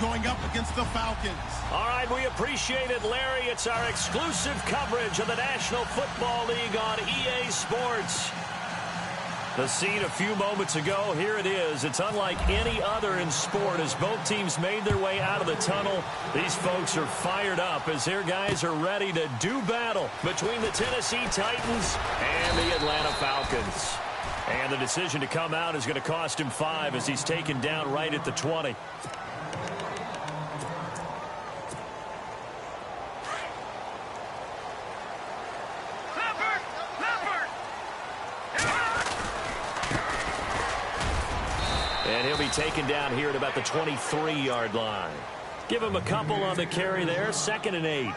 going up against the Falcons. All right, we appreciate it, Larry. It's our exclusive coverage of the National Football League on EA Sports. The scene a few moments ago, here it is. It's unlike any other in sport as both teams made their way out of the tunnel. These folks are fired up as their guys are ready to do battle between the Tennessee Titans and the Atlanta Falcons. And the decision to come out is going to cost him 5 as he's taken down right at the 20. And he'll be taken down here at about the 23-yard line. Give him a couple on the carry there, 2nd and 8.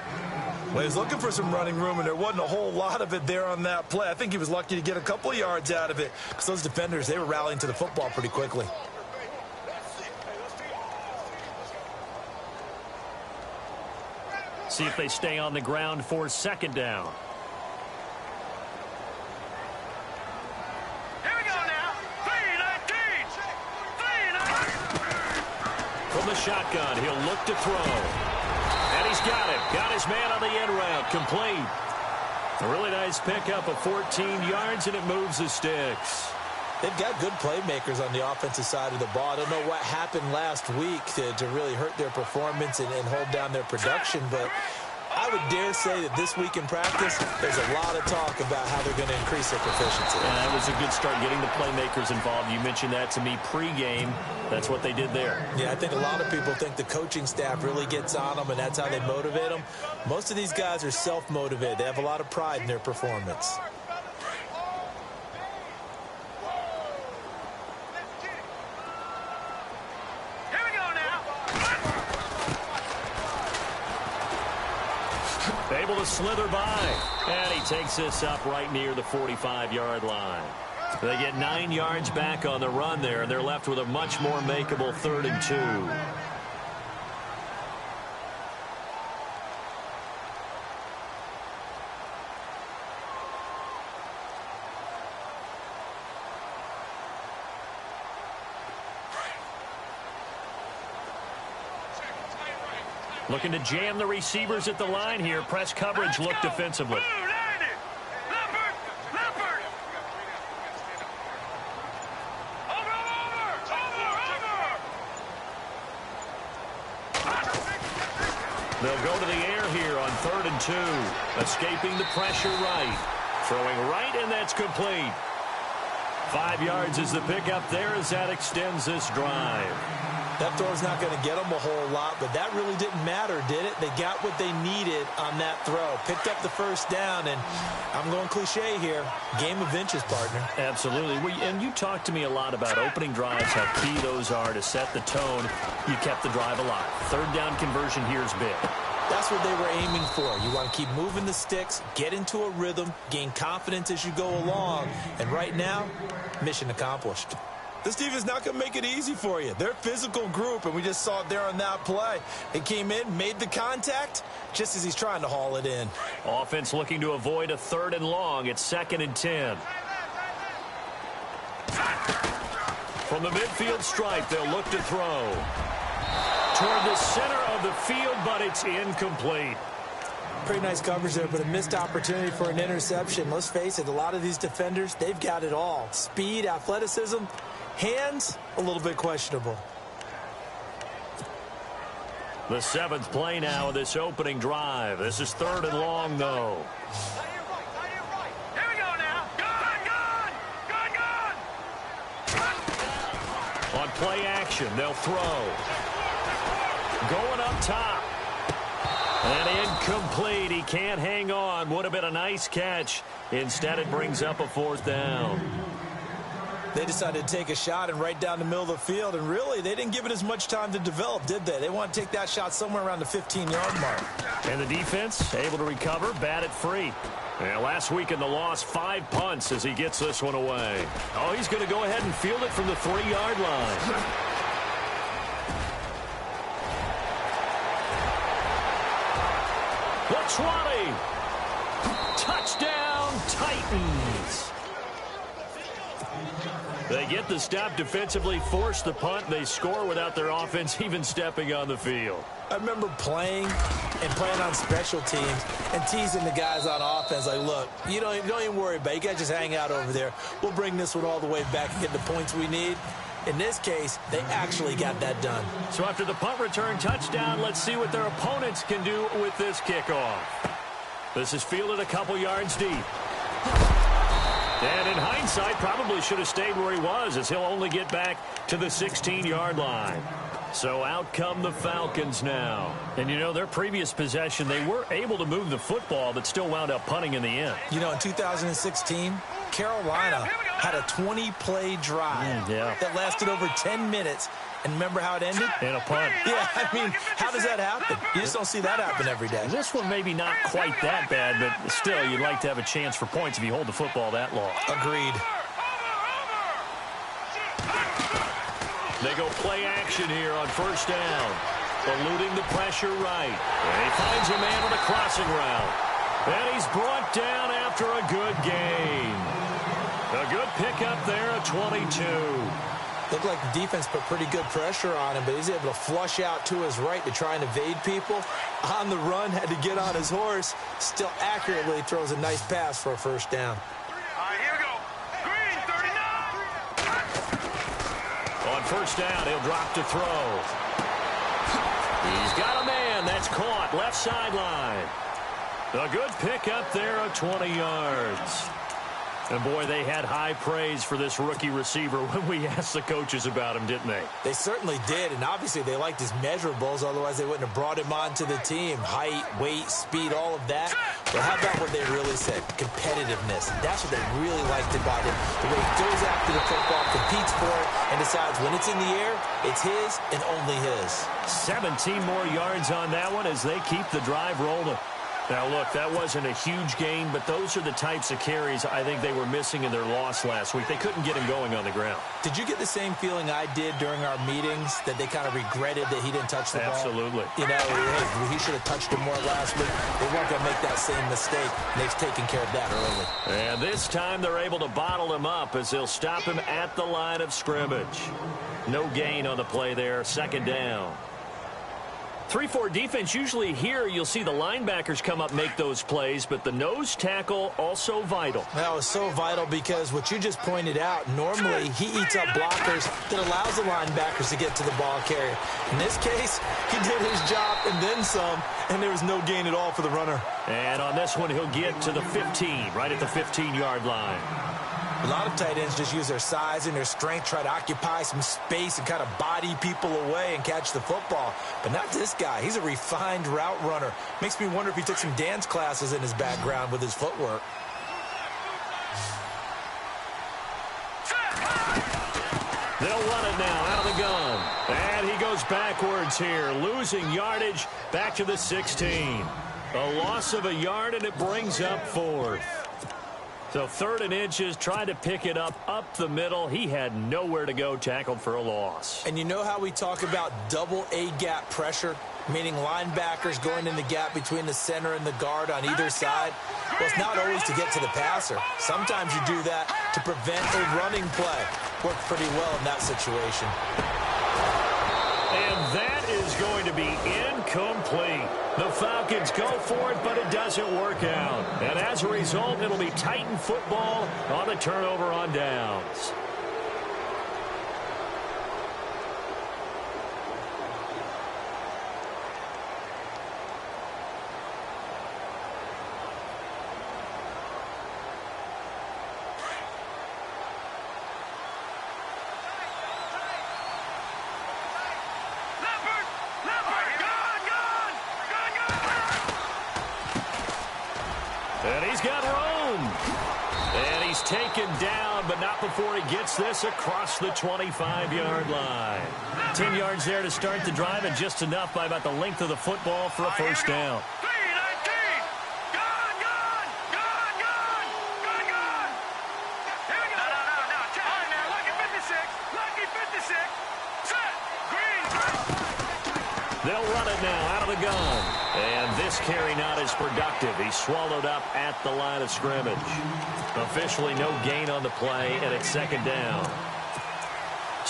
Well, he's looking for some running room, and there wasn't a whole lot of it there on that play. I think he was lucky to get a couple of yards out of it because those defenders, they were rallying to the football pretty quickly. See if they stay on the ground for 2nd down. From the shotgun, he'll look to throw. And he's got it. Got his man on the end route. Complete. A really nice pickup of 14 yards, and it moves the sticks. They've got good playmakers on the offensive side of the ball. I don't know what happened last week to really hurt their performance and hold down their production, but I would dare say that this week in practice, there's a lot of talk about how they're going to increase their proficiency. And that was a good start getting the playmakers involved. You mentioned that to me pregame. That's what they did there. Yeah, I think a lot of people think the coaching staff really gets on them, and that's how they motivate them. Most of these guys are self-motivated. They have a lot of pride in their performance. Able to slither by. And he takes this up right near the 45-yard line. They get 9 yards back on the run there, and they're left with a much more makeable 3rd and 2. Looking to jam the receivers at the line here. Press coverage look defensively. They'll go to the air here on 3rd and 2. Escaping the pressure right. Throwing right, and that's complete. 5 yards is the pickup there as that extends this drive. That throw's not going to get them a whole lot, but that really didn't matter, did it? They got what they needed on that throw. Picked up the 1st down, and I'm going cliche here. Game of inches, partner. Absolutely. And you talked to me a lot about opening drives, how key those are to set the tone. You kept the drive alive. 3rd down conversion here is big. That's what they were aiming for. You want to keep moving the sticks, get into a rhythm, gain confidence as you go along, and right now, mission accomplished. This team is not going to make it easy for you. They're a physical group, and we just saw it there on that play. They came in, made the contact, just as he's trying to haul it in. Offense looking to avoid a 3rd and long. It's 2nd and 10. From the midfield stripe, they'll look to throw. Toward the center of the field, but it's incomplete. Pretty nice coverage there, but a missed opportunity for an interception. Let's face it, a lot of these defenders, they've got it all. Speed, athleticism, hands, a little bit questionable. The 7th play now of this opening drive. This is 3rd and long, though. Here we go now. Good. On play action, they'll throw. Going up top. And incomplete. He can't hang on. Would have been a nice catch. Instead, it brings up a 4th down. They decided to take a shot and right down the middle of the field, and really, they didn't give it as much time to develop, did they? They want to take that shot somewhere around the 15-yard mark. And the defense able to recover, bat it free. And last week in the loss, 5 punts as he gets this one away. Oh, he's going to go ahead and field it from the 3-yard line. The 20. Touchdown, Titans. They get the stop defensively, force the punt. They score without their offense even stepping on the field. I remember playing on special teams and teasing the guys on offense like, look, you don't even worry about it. You guys just hang out over there. We'll bring this one all the way back and get the points we need. In this case, they actually got that done. So after the punt return touchdown, let's see what their opponents can do with this kickoff. This is fielded a couple yards deep. And in hindsight, probably should have stayed where he was, as he'll only get back to the 16-yard line. So out come the Falcons now. And, you know, their previous possession, they were able to move the football, but still wound up punting in the end. You know, in 2016, Carolina had a 20-play drive that lasted over 10 minutes. And remember how it ended? In a punt. Yeah, I mean, how does that happen? You just don't see that happen every day. This one maybe not quite that bad, but still, you'd like to have a chance for points if you hold the football that long. Agreed. They go play action here on first down. Eluding the pressure right. And he finds a man on a crossing route. And he's brought down after a good gain. A good pickup there at 22. Looked like the defense put pretty good pressure on him, but he's able to flush out to his right to try and evade people. On the run, had to get on his horse. Still accurately throws a nice pass for a first down. All right, here we go. Green, 39. On first down, he'll drop to throw. He's got a man. That's caught. Left sideline. A good pickup there of 20 yards. And, boy, they had high praise for this rookie receiver when we asked the coaches about him, didn't they? They certainly did, and obviously they liked his measurables. Otherwise, they wouldn't have brought him onto the team. Height, weight, speed, all of that. But how about what they really said? Competitiveness. That's what they really liked about him. The way he goes after the football, competes for it, and decides when it's in the air, it's his and only his. 17 more yards on that one as they keep the drive rolling. Now, look, that wasn't a huge gain, but those are the types of carries I think they were missing in their loss last week. They couldn't get him going on the ground. Did you get the same feeling I did during our meetings, that they kind of regretted that he didn't touch the ball? Absolutely. You know, hey, he should have touched him more last week. They weren't going to make that same mistake, and they've taken care of that early. And this time they're able to bottle him up as they'll stop him at the line of scrimmage. No gain on the play there, second down. 3-4 defense, usually here you'll see the linebackers come up, make those plays, but the nose tackle also vital. That was so vital because what you just pointed out, normally he eats up blockers that allows the linebackers to get to the ball carrier. In this case, he did his job and then some, and there was no gain at all for the runner. And on this one, he'll get to the 15, right at the 15-yard line. A lot of tight ends just use their size and their strength, try to occupy some space and kind of body people away and catch the football. But not this guy. He's a refined route runner. Makes me wonder if he took some dance classes in his background with his footwork. They'll run it now out of the gun. And he goes backwards here, losing yardage back to the 16. A loss of a yard, and it brings up fourth. So 3rd and inches, trying to pick it up the middle. He had nowhere to go, tackled for a loss. And you know how we talk about double A-gap pressure, meaning linebackers going in the gap between the center and the guard on either side? Well, it's not always to get to the passer. Sometimes you do that to prevent a running play. Worked pretty well in that situation. And that is going to be incomplete. The Falcons go for it, but it doesn't work out. And as a result, it'll be Titan football on the turnover on downs. And he's got room. And he's taken down, but not before he gets this across the 25-yard line. 10 yards there to start the drive, and just enough by about the length of the football for a first down. They'll run it now out of the gun. And this carry not as productive. He's swallowed up at the line of scrimmage. Officially no gain on the play, and it's second down.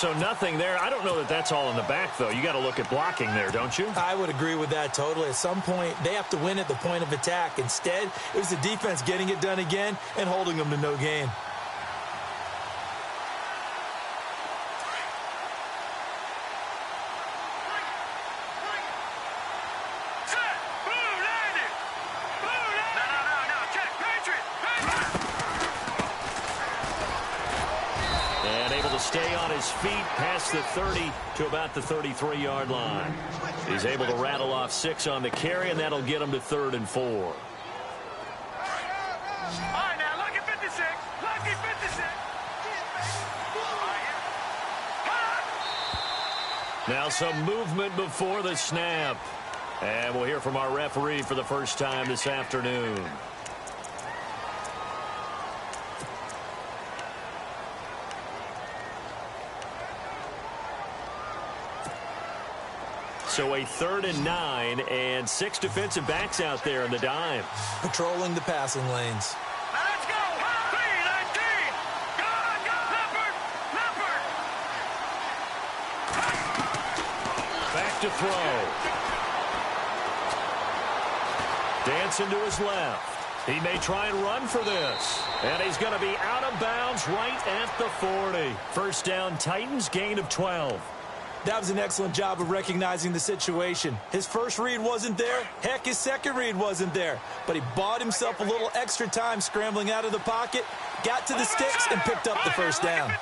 so nothing there. I don't know that that's all in the back, though. You got to look at blocking there, don't you? I would agree with that totally. At some point, they have to win at the point of attack. Instead, it was the defense getting it done again and holding them to no gain. Stay on his feet past the 30 to about the 33-yard line. He's able to rattle off 6 on the carry, and that'll get him to 3rd and 4. All right, now, lucky 56. Lucky 56. Now some movement before the snap. And we'll hear from our referee for the first time this afternoon. So a 3rd and 9 and 6 defensive backs out there in the dime. Patrolling the passing lanes. Now let's go. 3-19. Go, Leopard. Back to throw. Dancing to his left. He may try and run for this. And he's going to be out of bounds right at the 40. First down, Titans, gain of 12. That was an excellent job of recognizing the situation. His first read wasn't there. Heck, his second read wasn't there. But he bought himself a little extra time scrambling out of the pocket, got to the sticks, and picked up the first down.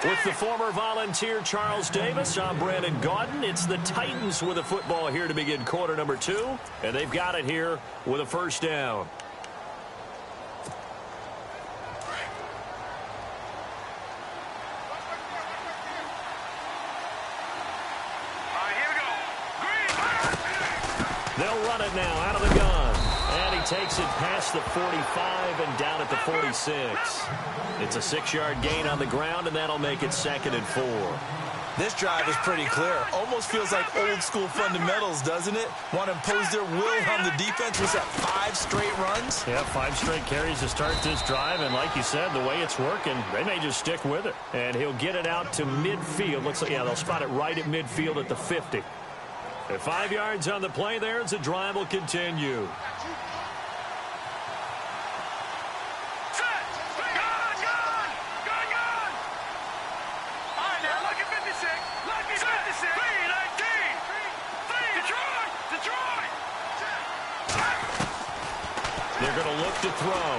With the former Volunteer Charles Davis, I'm Brandon Gaudin. It's the Titans with a football here to begin quarter number 2. And they've got it here with a first down. They'll run it now out of the gun. And he takes it past the 45 and down at the 46. It's a 6-yard gain on the ground, and that'll make it 2nd and 4. This drive is pretty clear. Almost feels like old school fundamentals, doesn't it? Want to impose their will on the defense. Was that 5 straight runs? Yeah, 5 straight carries to start this drive. And like you said, the way it's working, they may just stick with it. And he'll get it out to midfield. Looks like, yeah, they'll spot it right at midfield at the 50. At 5 yards on the play there as the drive will continue. They're going to look to throw.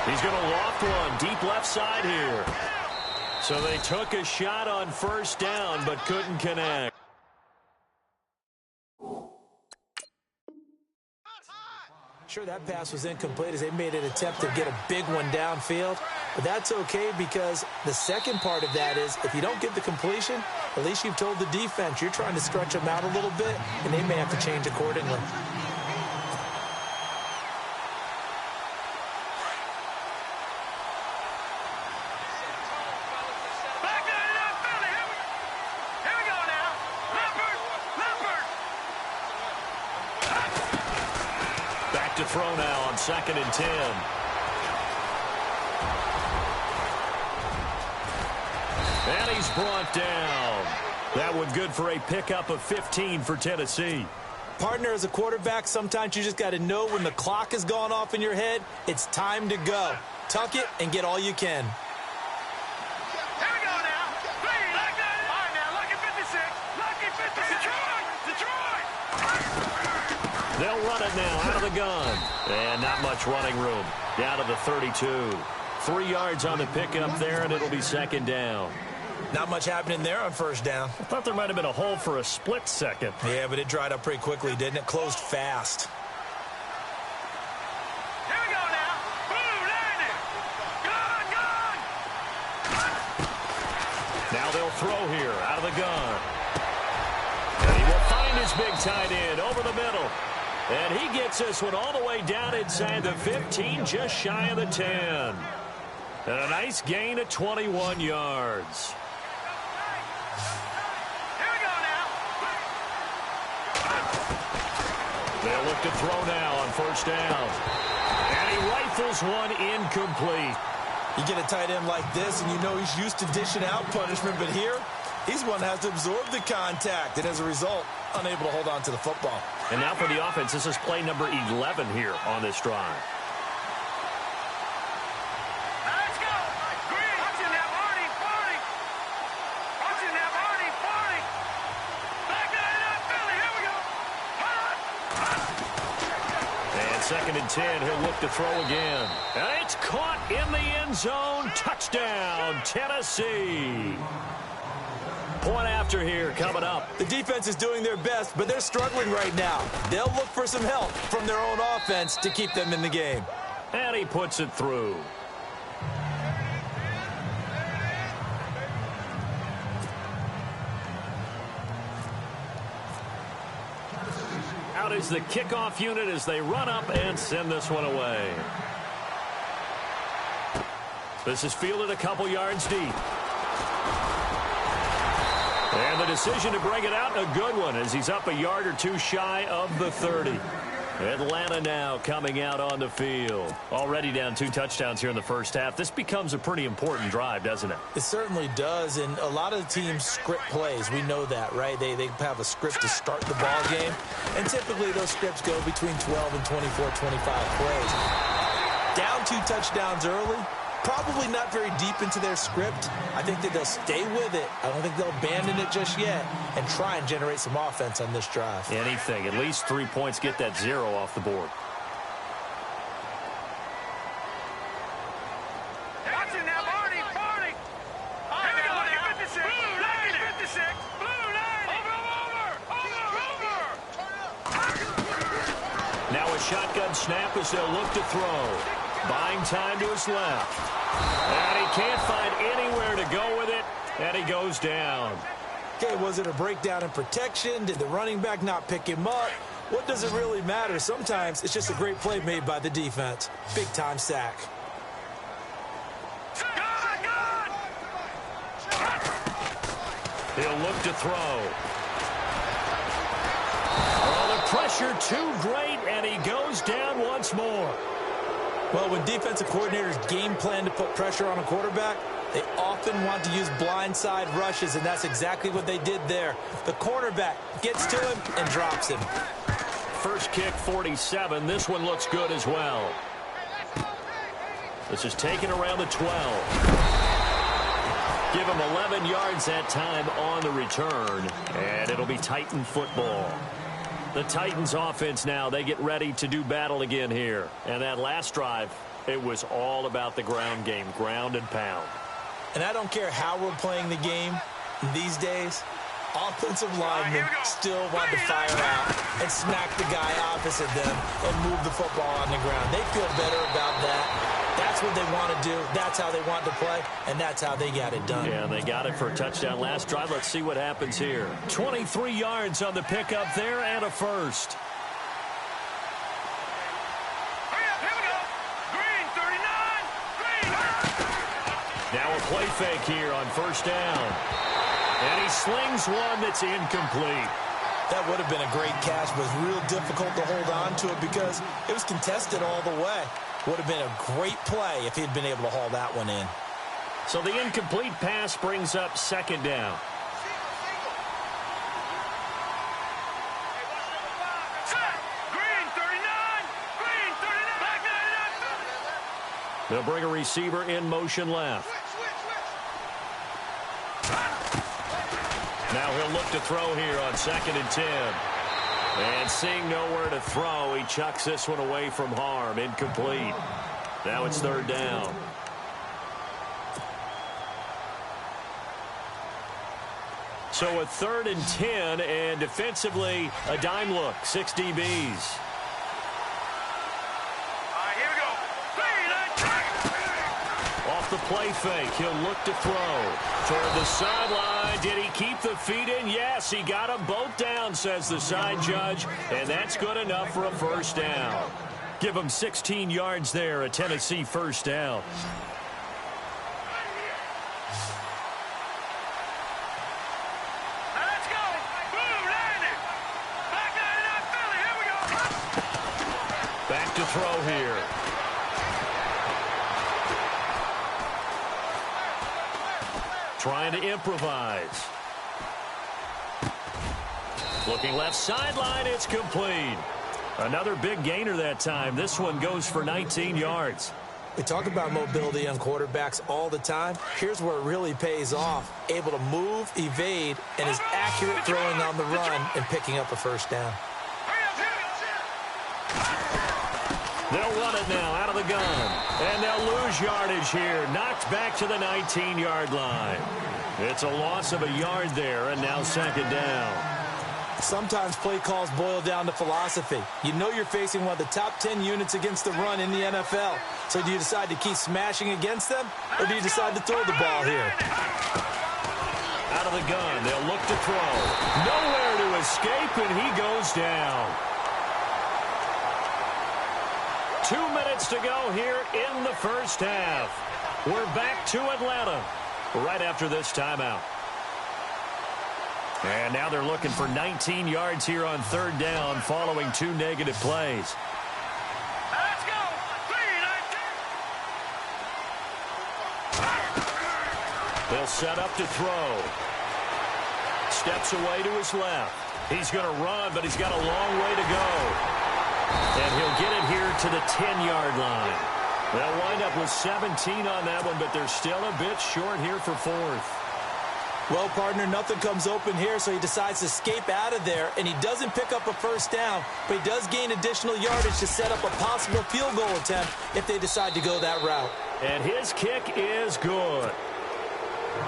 He's going to loft one deep left side here. So they took a shot on first down but couldn't connect. Sure, that pass was incomplete as they made an attempt to get a big one downfield. But that's okay because the second part of that is if you don't get the completion, at least you've told the defense you're trying to stretch them out a little bit, and they may have to change accordingly. To throw now on 2nd and 10. And he's brought down. That one good for a pickup of 15 for Tennessee. Partner, as a quarterback, sometimes you just got to know when the clock has gone off in your head, it's time to go. Tuck it and get all you can. They'll run it now out of the gun. And not much running room. Down to the 32. 3 yards on the pickup there, and it'll be 2nd down. Not much happening there on first down. I thought there might have been a hole for a split second. Yeah, but it dried up pretty quickly, didn't it? Closed fast. Here we go now. Boom, landing. Gun. Now they'll throw here out of the gun. And he will find his big tight end over the middle. And he gets this one all the way down inside the 15, just shy of the 10. And a nice gain of 21 yards. Here we go now. They'll look to throw now on first down. And he rifles one incomplete. You get a tight end like this, and you know he's used to dishing out punishment, but here, he's one that has to absorb the contact, and as a result, unable to hold on to the football. And now for the offense, this is play number 11 here on this drive. Let's go. Green. Watching that Marty. Watching that Marty. Back that Philly. Here we go. And 2nd and 10, he'll look to throw again. And it's caught in the end zone. Touchdown, Tennessee. Point after here coming up. The defense is doing their best, but they're struggling right now. They'll look for some help from their own offense to keep them in the game. And he puts it through. Out is the kickoff unit as they run up and send this one away. This is fielded a couple yards deep. And the decision to bring it out, a good one, as he's up a yard or two shy of the 30. Atlanta now coming out on the field. Already down 2 touchdowns here in the first half. This becomes a pretty important drive, doesn't it? It certainly does, and a lot of the teams script plays. We know that, right? They have a script to start the ball game, and typically those scripts go between 12 and 24, 25 plays. Down 2 touchdowns early, probably not very deep into their script. I think that they'll stay with it. I don't think they'll abandon it just yet and try and generate some offense on this drive. Anything. At least 3 points, get that 0 off the board. Watching that Marty. Here we go. 56. Blue 56. Blue 90. Over. Now a shotgun snap as they'll look to throw. Buying time to his left. And he can't find anywhere to go with it, and he goes down. Okay, was it a breakdown in protection? Did the running back not pick him up? What does it really matter? Sometimes it's just a great play made by the defense. Big-time sack. Good. He'll look to throw. Oh, the pressure too great, and he goes down once more. Well, when defensive coordinators game plan to put pressure on a quarterback, they often want to use blindside rushes, and that's exactly what they did there. The cornerback gets to him and drops him. First kick, 47. This one looks good as well. This is taken around the 12. Give him 11 yards that time on the return, and it'll be Titan football. The Titans offense now, they get ready to do battle again here. And that last drive, it was all about the ground game, ground and pound. And I don't care how we're playing the game these days, offensive linemen still want to fire out and smack the guy opposite them and move the football on the ground. They feel better about that. That's what they want to do. That's how they want to play, and that's how they got it done. Yeah, they got it for a touchdown last drive. Let's see what happens here. 23 yards on the pickup there and a first. Hurry up. Here we go. Green 39. Now a play fake here on first down. And he slings one that's incomplete. That would have been a great catch, but it was real difficult to hold on to it because it was contested all the way. Would have been a great play if he'd been able to haul that one in. So the incomplete pass brings up second down. Green 39. Back that. They'll bring a receiver in motion left. Now he'll look to throw here on 2nd and 10. And seeing nowhere to throw, he chucks this one away from harm. Incomplete. Now it's 3rd down. So a 3rd and 10, and defensively, a dime look. 6 DBs. Here we go. Off the play fake, he'll look to throw. Toward the sideline, did he keep the feet in? Yes, he got them both down, says the side judge, and that's good enough for a first down. Give him 16 yards there, a Tennessee first down. Let's go. Blue 90. Back 99 Philly. Here we go. Back to throw here. trying to improvise. Looking left sideline, it's complete. Another big gainer that time. This one goes for 19 yards. We talk about mobility on quarterbacks all the time. Here's where it really pays off. Able to move, evade, and is accurate throwing on the run and picking up a first down. They'll run it now out of the gun. And they'll lose yardage here. Knocked back to the 19-yard line. It's a loss of a yard there, and now second down. Sometimes play calls boil down to philosophy. You know you're facing one of the top 10 units against the run in the NFL. So do you decide to keep smashing against them, or do you decide to throw the ball here? Out of the gun, they'll look to throw. Nowhere to escape, and he goes down. 2 minutes to go here in the first half. We're back to Atlanta right after this timeout. And now they're looking for 19 yards here on third down following 2 negative plays. Let's go. 3-19. They'll set up to throw. Steps away to his left. He's going to run, but he's got a long way to go. And he'll get it here to the 10-yard line. They'll wind up with 17 on that one, but they're still a bit short here for fourth. Well, partner, nothing comes open here, so he decides to escape out of there, and he doesn't pick up a first down, but he does gain additional yardage to set up a possible field goal attempt if they decide to go that route. And his kick is good.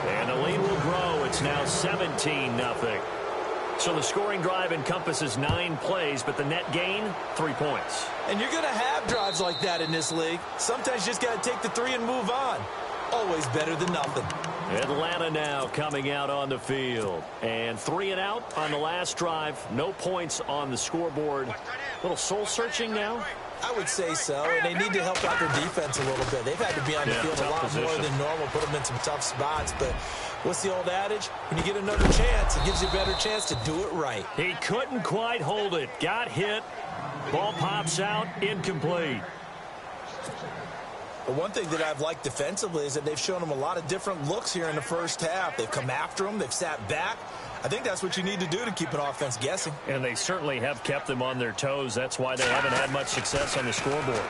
And the lead will grow. It's now 17-0. So the scoring drive encompasses 9 plays, but the net gain, 3 points. And you're going to have drives like that in this league. Sometimes you just got to take the 3 and move on. Always better than nothing. Atlanta now coming out on the field. And 3 and out on the last drive. No points on the scoreboard. A little soul-searching now? I would say so, and they need to help out their defense a little bit. They've had to be on the field a lot more than normal, put them in some tough spots. But what's the old adage? When you get another chance, it gives you a better chance to do it right. He couldn't quite hold it. Got hit. Ball pops out. Incomplete. But one thing that I've liked defensively is that they've shown them a lot of different looks here in the first half. They've come after them. They've sat back. I think that's what you need to do to keep an offense guessing. And they certainly have kept them on their toes. That's why they haven't had much success on the scoreboard.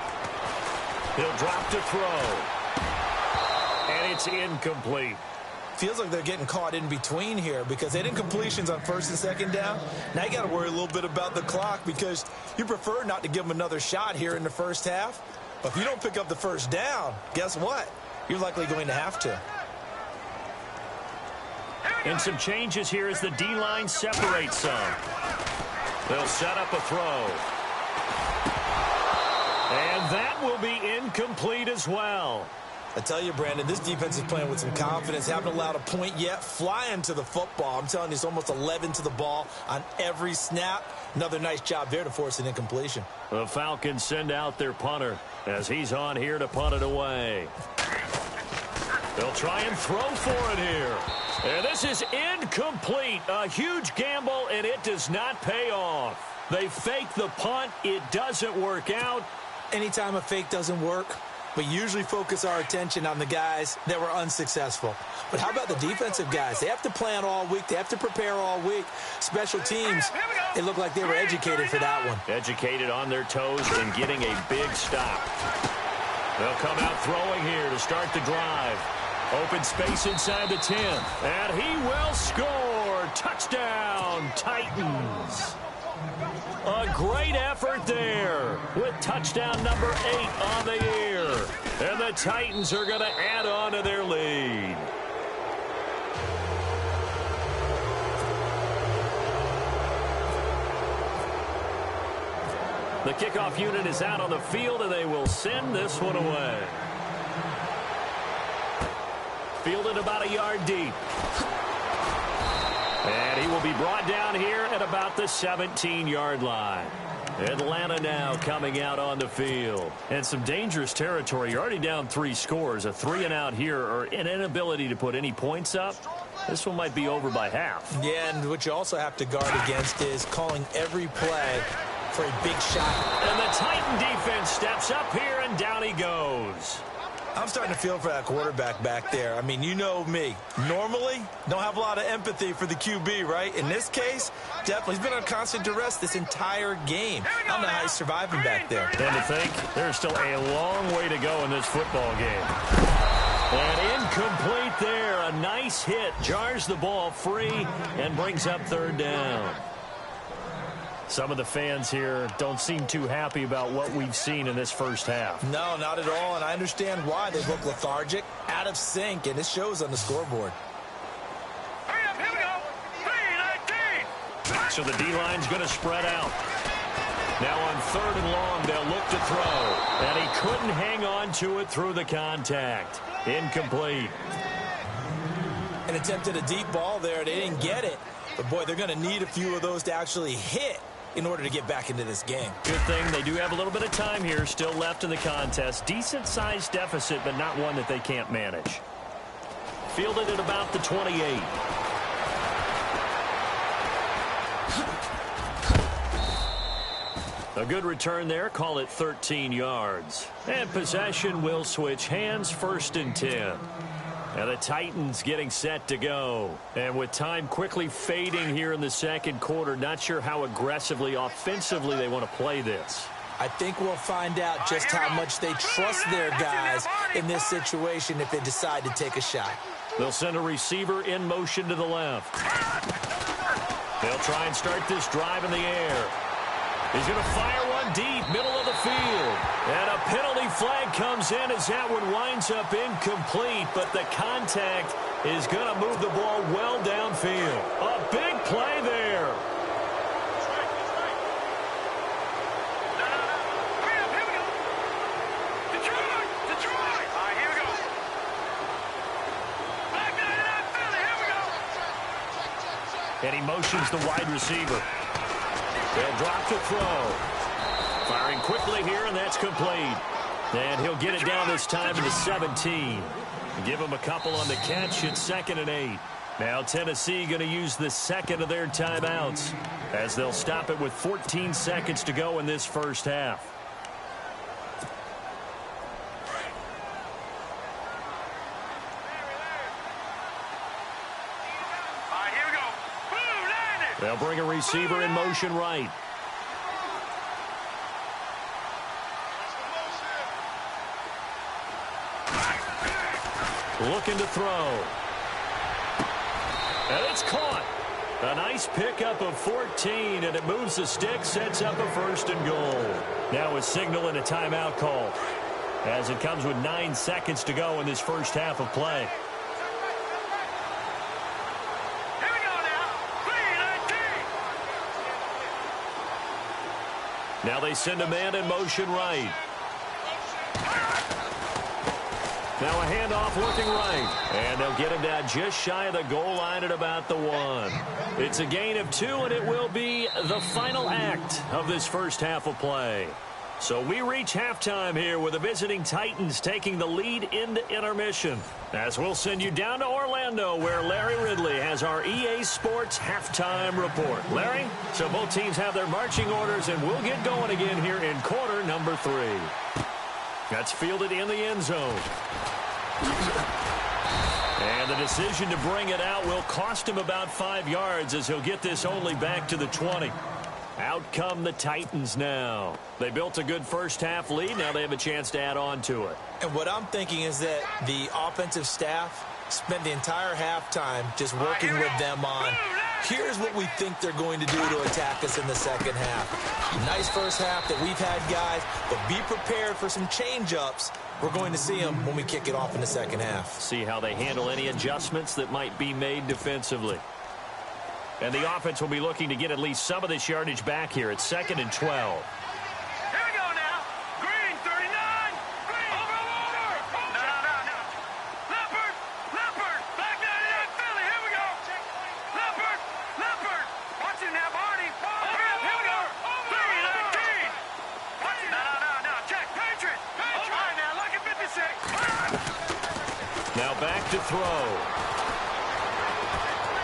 He'll drop to throw. And it's incomplete. Feels like they're getting caught in between here because they didn't completions on first and second down. Now you got to worry a little bit about the clock because you prefer not to give them another shot here in the first half. But if you don't pick up the first down, guess what? You're likely going to have to. And some changes here as the D-line separates some. They'll set up a throw. And that will be incomplete as well. I tell you, Brandon, this defense is playing with some confidence. Haven't allowed a point yet. Flying to the football. I'm telling you, it's almost 11 to the ball on every snap. Another nice job there to force an incompletion. The Falcons send out their punter as he's on here to punt it away. They'll try and throw for it here. And this is incomplete. A huge gamble, and it does not pay off. They fake the punt. It doesn't work out. Anytime a fake doesn't work, we usually focus our attention on the guys that were unsuccessful. But how about the defensive guys? They have to plan all week. They have to prepare all week. Special teams, it looked like they were educated for that one. Educated on their toes and getting a big stop. They'll come out throwing here to start the drive. Open space inside the 10. And he will score. Touchdown, Titans. A great effort there with touchdown number 8 on the year. And the Titans are going to add on to their lead. The kickoff unit is out on the field, and they will send this one away. Fielded about a yard deep. And he will be brought down here at about the 17-yard line. Atlanta now coming out on the field. And some dangerous territory. You're already down 3 scores. A 3 and out here, or an inability to put any points up. This one might be over by half. Yeah, and what you also have to guard against is calling every play for a big shot. And the Titan defense steps up here, and down he goes. I'm starting to feel for that quarterback back there. I mean, you know me. Normally, don't have a lot of empathy for the QB, right? In this case, definitely. He's been on constant duress this entire game. I don't know how he's surviving back there. And to think, there's still a long way to go in this football game. And incomplete there. A nice hit. Jars the ball free and brings up third down. Some of the fans here don't seem too happy about what we've seen in this first half. No, not at all, and I understand why. They look lethargic, out of sync, and it shows on the scoreboard. Hurry up, here we go. 3-19. So the D-line's going to spread out. Now on third and long, they'll look to throw. And he couldn't hang on to it through the contact. Incomplete. An attempt at a deep ball there. They didn't get it. But, boy, they're going to need a few of those to actually hit in order to get back into this game. Good thing they do have a little bit of time here still left in the contest. Decent-sized deficit, but not one that they can't manage. Fielded at about the 28. A good return there. Call it 13 yards. And possession will switch hands, 1st and 10. And the Titans getting set to go. And with time quickly fading here in the second quarter, not sure how aggressively, offensively they want to play this. I think we'll find out just how much they trust their guys in this situation if they decide to take a shot. They'll send a receiver in motion to the left. They'll try and start this drive in the air. He's going to fire one deep, middle of the field. And a penalty flag comes in as that one winds up incomplete, but the contact is going to move the ball well downfield. A big play there. Hurry up, here we go. Detroit. All right, here we go. Back nine and out, Philly, here we go. And he motions the wide receiver. They'll drop to throw. Firing quickly here, and that's complete. And he'll get it down this time to the 17. Give him a couple on the catch. It's 2nd and 8. Now Tennessee going to use the second of their timeouts as they'll stop it with 14 seconds to go in this first half. All right, here we go. Boom, landed. They'll bring a receiver in motion right. Looking to throw. And it's caught. A nice pickup of 14, and it moves the stick, sets up a 1st and goal. Now a signal and a timeout call as it comes with 9 seconds to go in this first half of play. Here we go now. 3-19. Now they send a man in motion right. Now a handoff looking right. And they'll get him down just shy of the goal line at about the 1. It's a gain of 2, and it will be the final act of this first half of play. So we reach halftime here with the visiting Titans taking the lead into intermission. As we'll send you down to Orlando where Larry Ridley has our EA Sports halftime report. Larry, so both teams have their marching orders, and we'll get going again here in quarter number 3. That's fielded in the end zone. And the decision to bring it out will cost him about 5 yards as he'll get this only back to the 20. Out come the Titans now. They built a good first half lead. Now they have a chance to add on to it. And what I'm thinking is that the offensive staff spent the entire halftime just working with them on, here's what we think they're going to do to attack us in the second half. Nice first half that we've had, guys, but be prepared for some change-ups. We're going to see them when we kick it off in the second half. See how they handle any adjustments that might be made defensively. And the offense will be looking to get at least some of this yardage back here at 2nd and 12. Here we go now. Green, 39. Green. Over. No. Leopard. Back nine and out, Philly. Here we go. Leopard. Watch it now, Barney. Here we go. 3-19. Watch it. No. Check. Patriot. All right, now, look at 56. Now back to throw.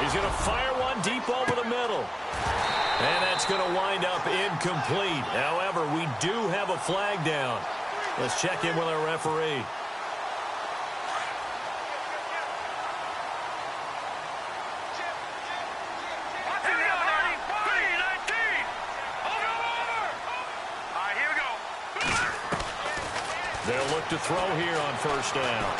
He's going to fire one deep over the middle. And that's going to wind up incomplete. However, we do have a flag down. Let's check in with our referee. look to throw here on first down.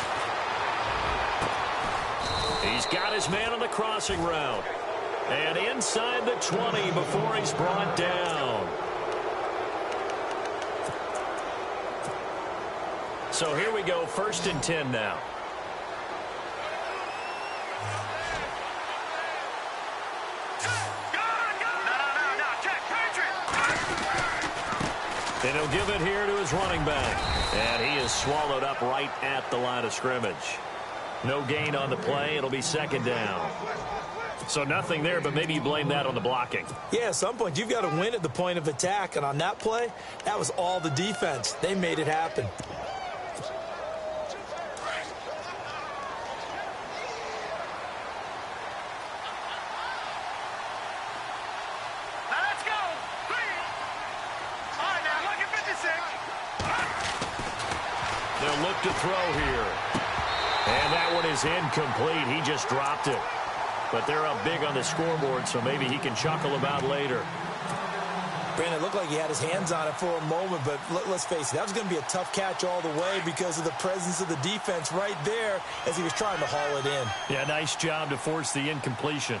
He's got his man on the crossing route. And inside the 20 before he's brought down. So here we go, 1st and 10 now. And he'll give it here to his running back. And he is swallowed up right at the line of scrimmage. No gain on the play. It'll be 2nd down. So nothing there, but maybe you blame that on the blocking. Yeah, at some point, you've got to win at the point of attack. And on that play, that was all the defense. They made it happen. Let's go. All right, now look at 56. They'll look to throw here. And that one is incomplete. He just dropped it. But they're up big on the scoreboard, so maybe he can chuckle about later. Brandon, it looked like he had his hands on it for a moment, but let's face it, that was going to be a tough catch all the way because of the presence of the defense right there as he was trying to haul it in. Yeah, nice job to force the incompletion.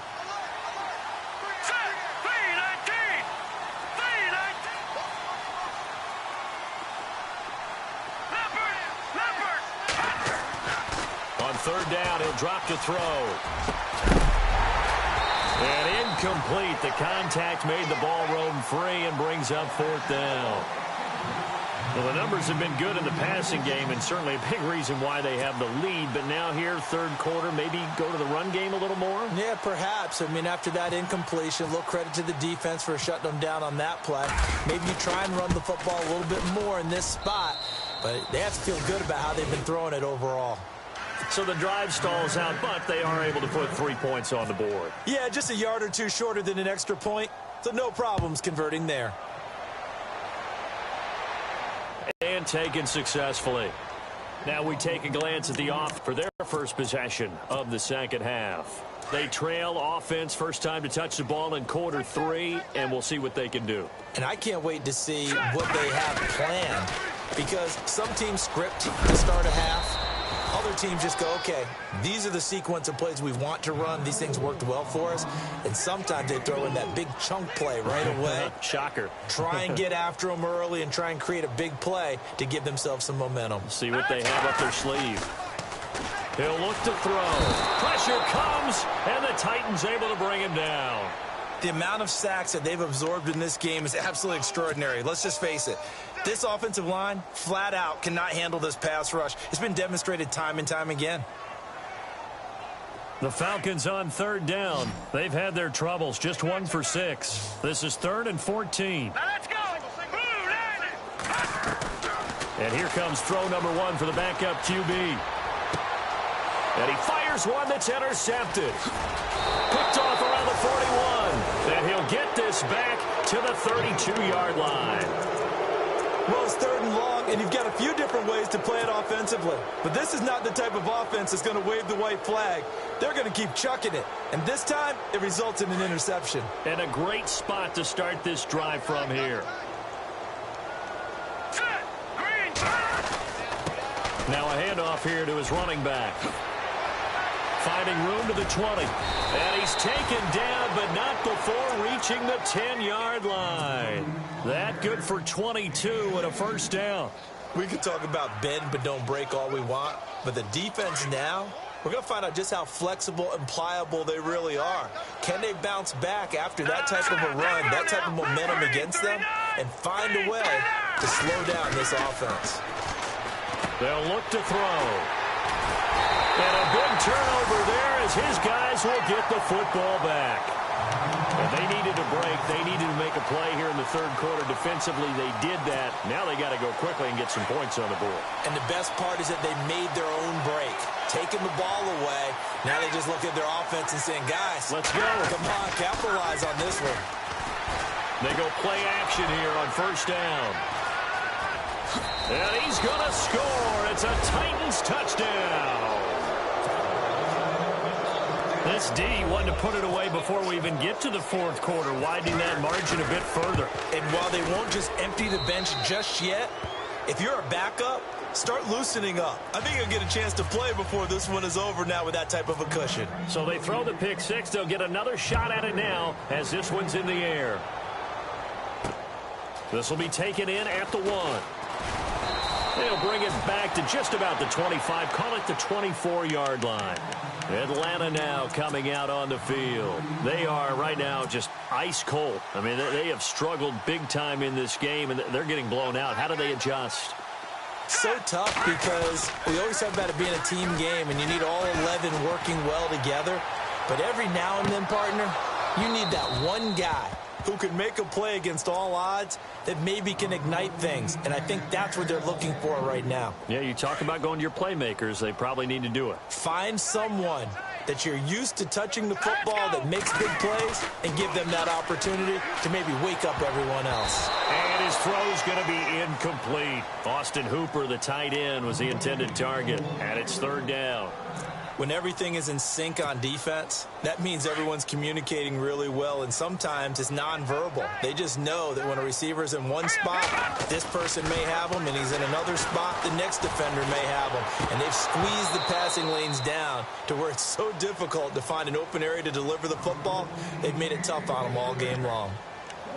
On 3rd down, he'll drop to throw. And incomplete. The contact made the ball roam free and brings up 4th down. Well, the numbers have been good in the passing game and certainly a big reason why they have the lead. But now here, 3rd quarter, maybe go to the run game a little more? Yeah, perhaps. I mean, after that incompletion, a little credit to the defense for shutting them down on that play. Maybe you try and run the football a little bit more in this spot. But they have to feel good about how they've been throwing it overall. So the drive stalls out, but they are able to put 3 points on the board. Yeah, just a yard or two shorter than an extra point, so no problems converting there. And taken successfully. Now we take a glance at the off for their first possession of the 2nd half. They trail offense, first time to touch the ball in quarter 3, and we'll see what they can do. And I can't wait to see what they have planned, because some teams script to start a half. Other teams just go, okay, these are the sequence of plays we want to run. These things worked well for us. And sometimes they throw in that big chunk play right away. Shocker. Try and get after them early and try and create a big play to give themselves some momentum. See what they have up their sleeve. He'll look to throw. Pressure comes, and the Titans able to bring him down. The amount of sacks that they've absorbed in this game is absolutely extraordinary. Let's just face it. This offensive line, flat out, cannot handle this pass rush. It's been demonstrated time and time again. The Falcons on 3rd down. They've had their troubles, just 1 for 6. This is 3rd and 14. Now let's go. And here comes throw number 1 for the backup QB. And he fires one that's intercepted. Picked off around the 41. And he'll get this back to the 32-yard line. Well, it's 3rd and long, and you've got a few different ways to play it offensively. But this is not the type of offense that's going to wave the white flag. They're going to keep chucking it. And this time, it results in an interception. And a great spot to start this drive from here. Now a handoff here to his running back. Finding room to the 20. And he's taken down, but not before reaching the 10-yard line. That good for 22 and a first down. We could talk about bend but don't break all we want, but the defense now, we're going to find out just how flexible and pliable they really are. Can they bounce back after that type of a run, that type of momentum against them, and find a way to slow down this offense? They'll look to throw. And a big turnover there as his guys will get the football back. And they needed a break. They needed to make a play here in the 3rd quarter. Defensively, they did that. Now they got to go quickly and get some points on the board. And the best part is that they made their own break. Taking the ball away. Now they just look at their offense and saying, guys, let's go. Come on, capitalize on this one. They go play action here on first down. And he's going to score. It's a Titans touchdown. This D wanted to put it away before we even get to the 4th quarter, widening that margin a bit further. And while they won't just empty the bench just yet, If you're a backup, start loosening up. I think you'll get a chance to play before this one is over now with that type of a cushion. So they throw the pick six. They'll get another shot at it now as this one's in the air. This will be taken in at the 1. They'll bring it back to just about the 25. Call it the 24-yard line. Atlanta now coming out on the field. They are right now just ice cold. I mean, they have struggled big time in this game, and they're getting blown out. How do they adjust? So tough because we always talk about it being a team game, and you need all 11 working well together. But every now and then, partner, you need that one guy who can make a play against all odds that maybe can ignite things. And I think that's what they're looking for right now. Yeah, you talk about going to your playmakers. They probably need to do it. Find someone that you're used to touching the football that makes big plays and give them that opportunity to maybe wake up everyone else. And his throw's going to be incomplete. Austin Hooper, the tight end, was the intended target. And it's 3rd down. When everything is in sync on defense, that means everyone's communicating really well, and sometimes it's nonverbal. They just know that when a receiver's in one spot, this person may have him, and he's in another spot, the next defender may have him. And they've squeezed the passing lanes down to where it's so difficult to find an open area to deliver the football. They've made it tough on them all game long.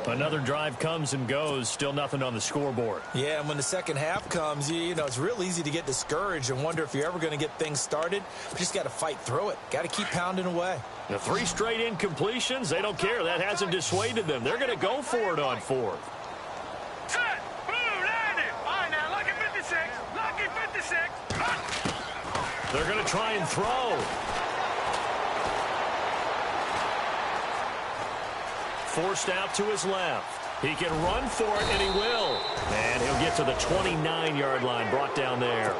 Another drive comes and goes, still nothing on the scoreboard. Yeah, and when the second half comes, you know, it's real easy to get discouraged and wonder if you're ever going to get things started. You just got to fight through it. Got to keep pounding away. The 3 straight incompletions, they don't care. That hasn't dissuaded them. They're going to go for it on 4th. Set. Blue, landed. All right, now, lucky 56. Lucky 56. They're going to try and throw. Forced out to his left. He can run for it, and he will. And he'll get to the 29-yard line, brought down there.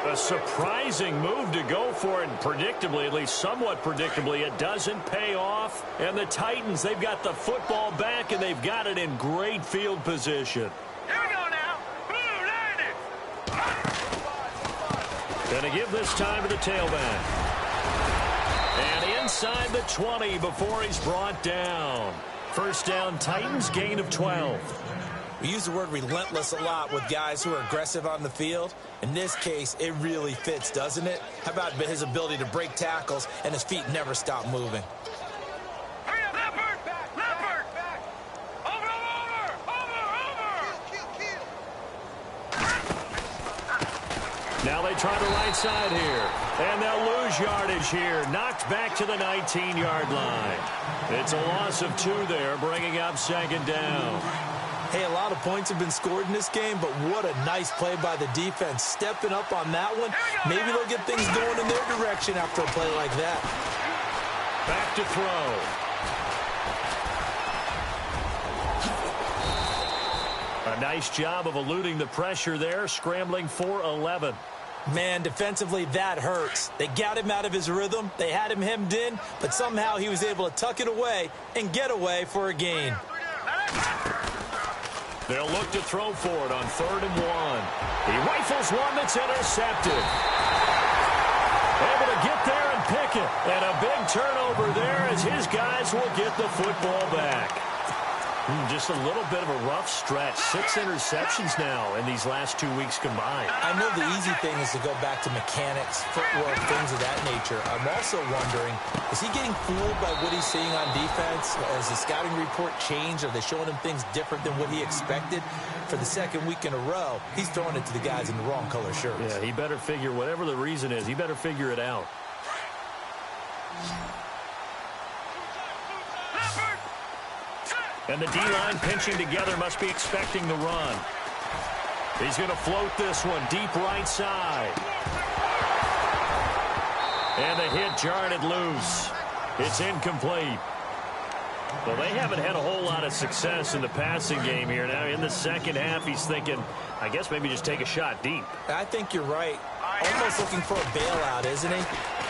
A surprising move to go for it, and predictably, at least somewhat predictably, it doesn't pay off. And the Titans, they've got the football back, and they've got it in great field position. Here we go now. Blue, landed. Going to give this time to the tailback. And inside the 20 before he's brought down. First down, Titans, gain of 12. We use the word relentless a lot with guys who are aggressive on the field. In this case, it really fits, doesn't it? How about his ability to break tackles and his feet never stop moving? Hurry up, Leopard. Leopard. Over. Now they try the right side here. And they'll lose yardage here. Knocked back to the 19-yard line. It's a loss of 2 there, bringing up 2nd down. Hey, a lot of points have been scored in this game, but what a nice play by the defense. Stepping up on that one, maybe they'll get things going in their direction after a play like that. Back to throw. A nice job of eluding the pressure there, scrambling for 11. Man, defensively, that hurts. They got him out of his rhythm. They had him hemmed in, but somehow he was able to tuck it away and get away for a gain. They'll look to throw for it on 3rd and 1. He rifles one that's intercepted. Able to get there and pick it. And a big turnover there as his guys will get the football back. Just a little bit of a rough stretch. 6 interceptions now in these last 2 weeks combined. I know the easy thing is to go back to mechanics, footwork, things of that nature. I'm also wondering, is he getting fooled by what he's seeing on defense? Has the scouting report changed? Are they showing him things different than what he expected? For the 2nd week in a row, he's throwing it to the guys in the wrong color shirts. Yeah, he better figure, whatever the reason is, he better figure it out. And the D-line pinching together must be expecting the run. He's going to float this one deep right side. And the hit jarred it loose. It's incomplete. Well, they haven't had a whole lot of success in the passing game here. Now, in the second half, he's thinking, I guess maybe just take a shot deep. I think you're right. Almost looking for a bailout, isn't he?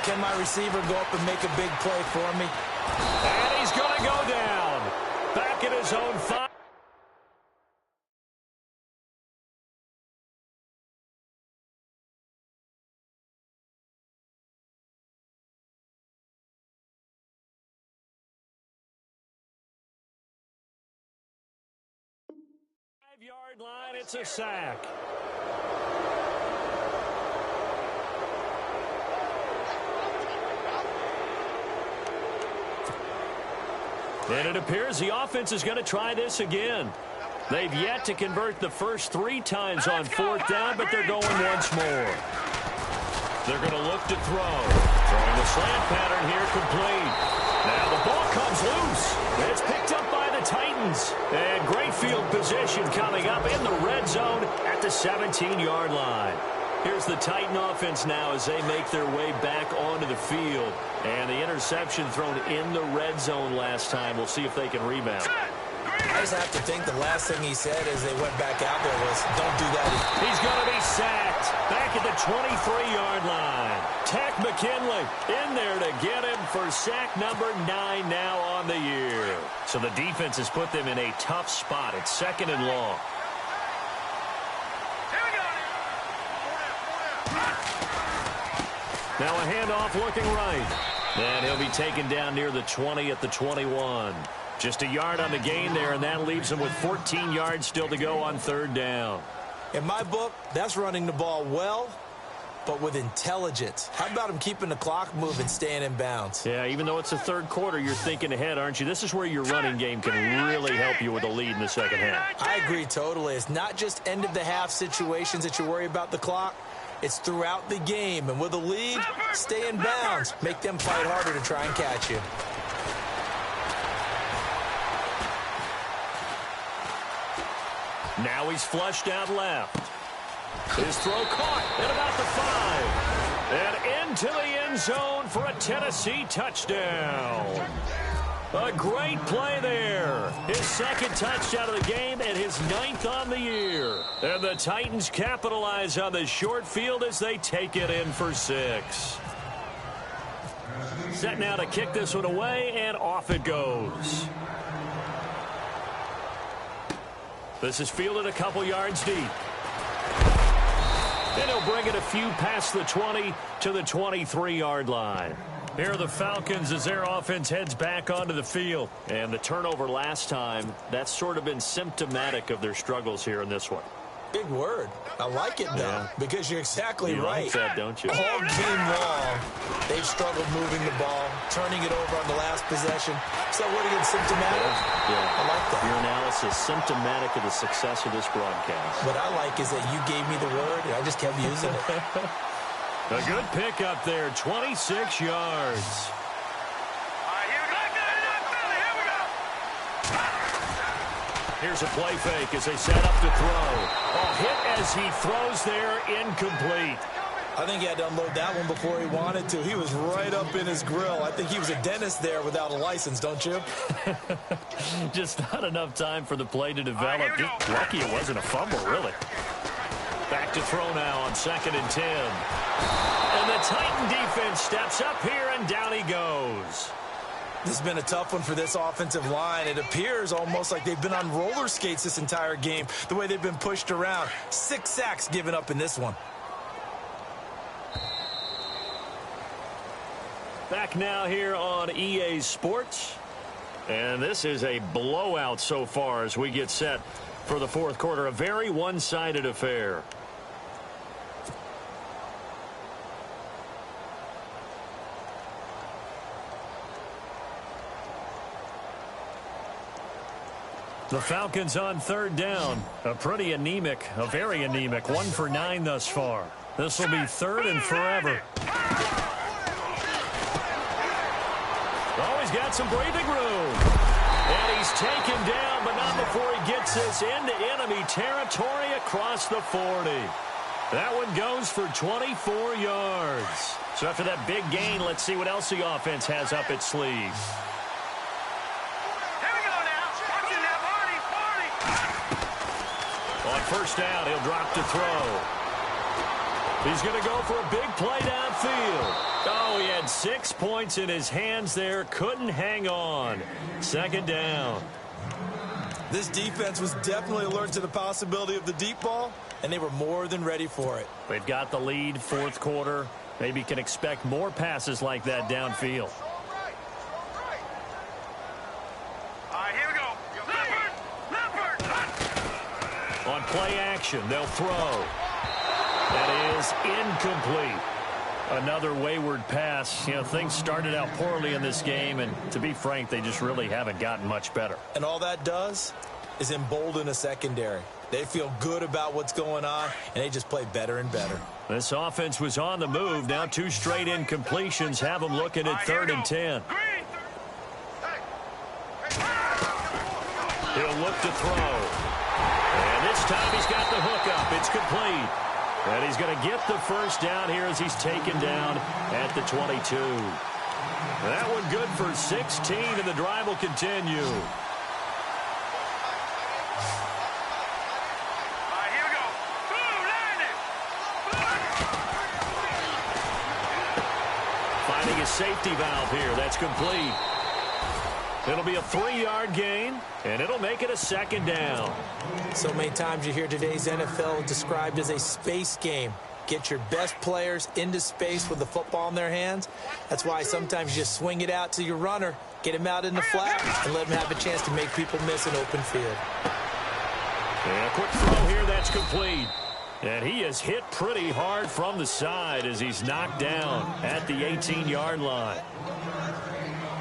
Can my receiver go up and make a big play for me? And he's going to go down. Back in his own 5. 5-yard line, it's a sack. And it appears the offense is going to try this again. They've yet to convert the first 3 times on 4th down, but they're going once more. They're going to look to throw. Throwing the slant pattern here complete. Now the ball comes loose. It's picked up by the Titans. And great field position coming up in the red zone at the 17-yard line. Here's the Titan offense now as they make their way back onto the field. And the interception thrown in the red zone last time. We'll see if they can rebound. I just have to think the last thing he said as they went back out there was, don't do that. He's going to be sacked back at the 23-yard line. Tack McKinley in there to get him for sack number 9 now on the year. So the defense has put them in a tough spot. It's 2nd and long. Now a handoff looking right. And he'll be taken down near the 20 at the 21. Just a yard on the gain there, and that leaves him with 14 yards still to go on 3rd down. In my book, that's running the ball well, but with intelligence. How about him keeping the clock moving, staying in bounds? Yeah, even though it's the 3rd quarter, you're thinking ahead, aren't you? This is where your running game can really help you with a lead in the 2nd half. I agree totally. It's not just end-of-the-half situations that you worry about the clock. It's throughout the game, and with a lead, stay in bounds. Make them fight harder to try and catch you. Now he's flushed out left. His throw caught at about the 5. And into the end zone for a Tennessee touchdown. A great play there. His 2nd touchdown of the game and his 9th on the year. And the Titans capitalize on the short field as they take it in for 6. Set now to kick this one away, and off it goes. This is fielded a couple yards deep. And he'll bring it a few past the 20 to the 23-yard line. Here are the Falcons as their offense heads back onto the field. And the turnover last time, that's sort of been symptomatic of their struggles here in this one. Big word. I like it, though, because you're exactly right. You like that, don't you? All game long, they've struggled moving the ball, turning it over on the last possession. So what again, symptomatic? Yeah. I like that. Your analysis, symptomatic of the success of this broadcast. What I like is that you gave me the word, and I just kept using it. A good pickup there, 26 yards. Here's a play fake as they set up to throw. A hit as he throws there, incomplete. I think he had to unload that one before he wanted to. He was right up in his grill. I think he was a dentist there without a license, don't you? Just not enough time for the play to develop. Just lucky it wasn't a fumble, really. Back to throw now on 2nd and 10. And the Titan defense steps up here, and down he goes. This has been a tough one for this offensive line. It appears almost like they've been on roller skates this entire game, the way they've been pushed around. 6 sacks given up in this one. Back now here on EA Sports. And this is a blowout so far as we get set for the 4th quarter. A very one-sided affair. The Falcons on 3rd down. A pretty anemic, a very anemic. 1 for 9 thus far. This will be 3rd and forever. Oh, he's got some breathing room. And he's taken down, but not before he gets this into enemy territory across the 40. That one goes for 24 yards. So after that big gain, let's see what else the offense has up its sleeve. On 1st down, he'll drop to throw. He's going to go for a big play downfield. Oh, he had 6 points in his hands there. Couldn't hang on. 2nd down. This defense was definitely alert to the possibility of the deep ball, and they were more than ready for it. They've got the lead, 4th quarter. Maybe can expect more passes like that downfield. play action. They'll throw. That is incomplete. Another wayward pass. You know, things started out poorly in this game, and to be frank, they just really haven't gotten much better. And all that does is embolden a secondary. They feel good about what's going on, and they just play better and better. This offense was on the move. Now 2 straight incompletions have them looking at 3rd and 10. He'll look to throw. And this time he's got the hook up. It's complete. And he's going to get the first down here as he's taken down at the 22. That one good for 16, and the drive will continue. Finding a safety valve here. That's complete. It'll be a 3-yard gain, and it'll make it a 2nd down. So many times you hear today's NFL described as a space game. Get your best players into space with the football in their hands. That's why sometimes you just swing it out to your runner, get him out in the flat, and let him have a chance to make people miss an open field. And a quick throw here, that's complete. And he is hit pretty hard from the side as he's knocked down at the 18-yard line.